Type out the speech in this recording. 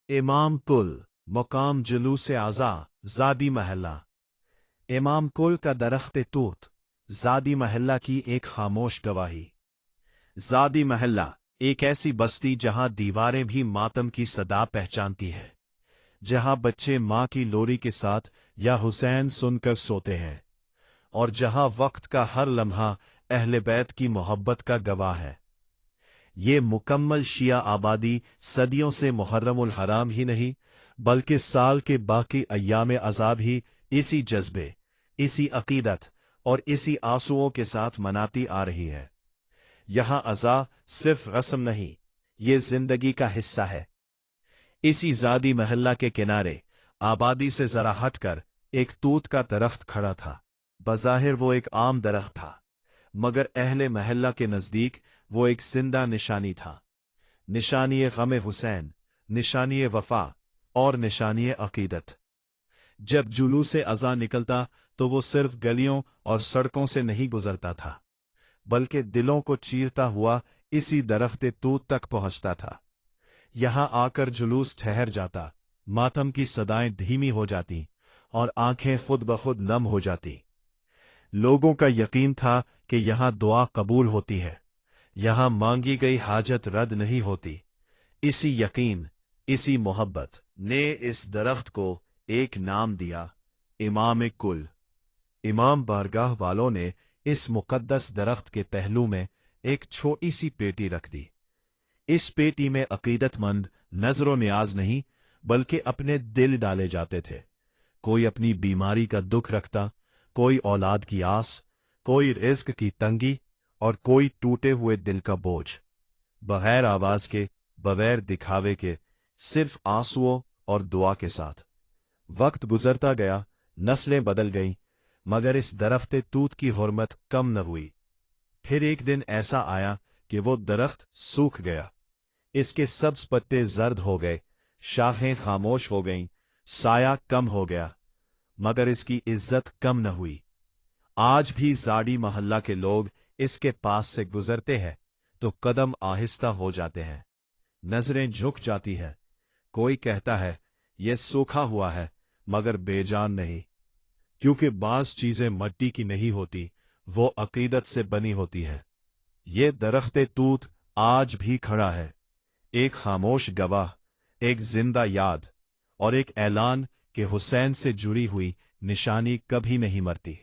इमाम कुल मकाम जुलूस आज़ा ज़ादी महल्ला। इमाम कुल का दरख्त तूत ज़ादी महल्ला की एक खामोश गवाही। ज़ादी महल्ला एक ऐसी बस्ती जहां दीवारें भी मातम की सदा पहचानती है, जहां बच्चे माँ की लोरी के साथ या हुसैन सुनकर सोते हैं, और जहां वक्त का हर लम्हा अहले बैत की मोहब्बत का गवाह है। ये मुकम्मल शिया आबादी सदियों से मुहर्रमुल हराम ही नहीं, बल्कि साल के बाकी अय्याम अज़ाब ही इसी जज्बे, इसी अकीदत और इसी आंसुओं के साथ मनाती आ रही है। यहाँ अज़ा सिर्फ रस्म नहीं, ये जिंदगी का हिस्सा है। इसी ज़ादी महल्ला के किनारे आबादी से जरा हटकर एक तूत का दरख्त खड़ा था। बज़ाहिर वो एक आम दरख्त था, मगर अहले महल्ला के नज़दीक वो एक जिंदा निशानी था। निशानी गम हुसैन, निशानी वफा और निशानी अकीदत। जब जुलूस अज़ा निकलता तो वो सिर्फ गलियों और सड़कों से नहीं गुजरता था, बल्कि दिलों को चीरता हुआ इसी दरख्त तूत तक पहुंचता था। यहां आकर जुलूस ठहर जाता, मातम की सदाएं धीमी हो जाती और आंखें खुद ब खुद नम हो जाती। लोगों का यकीन था कि यहां दुआ कबूल होती है, यहां मांगी गई हाजत रद्द नहीं होती। इसी यकीन, इसी मोहब्बत ने इस दरख्त को एक नाम दिया, इमाम कुल। इमाम बारगाह वालों ने इस मुकद्दस दरख्त के पहलू में एक छोटी सी पेटी रख दी। इस पेटी में अकीदतमंद नजरो नियाज नहीं, बल्कि अपने दिल डाले जाते थे। कोई अपनी बीमारी का दुख रखता, कोई औलाद की आस, कोई रिज़्क की तंगी और कोई टूटे हुए दिल का बोझ। बगैर आवाज के, बगैर दिखावे के, सिर्फ आंसुओं और दुआ के साथ। वक्त गुजरता गया, नस्लें बदल गईं, मगर इस दरख्त तूत की हुर्मत कम न हुई। फिर एक दिन ऐसा आया कि वो दरख्त सूख गया। इसके सब्ज पत्ते जर्द हो गए, शाखें खामोश हो गईं, साया कम हो गया, मगर इसकी इज्जत कम न हुई। आज भी ज़ादी महल्ला के लोग इसके पास से गुजरते हैं तो कदम आहिस्ता हो जाते हैं, नजरें झुक जाती हैं। कोई कहता है ये सूखा हुआ है, मगर बेजान नहीं, क्योंकि बाज़ चीजें मिट्टी की नहीं होती, वो अकीदत से बनी होती हैं। ये दरख्त तूत आज भी खड़ा है, एक खामोश गवाह, एक जिंदा याद और एक ऐलान कि हुसैन से जुड़ी हुई निशानी कभी नहीं मरती।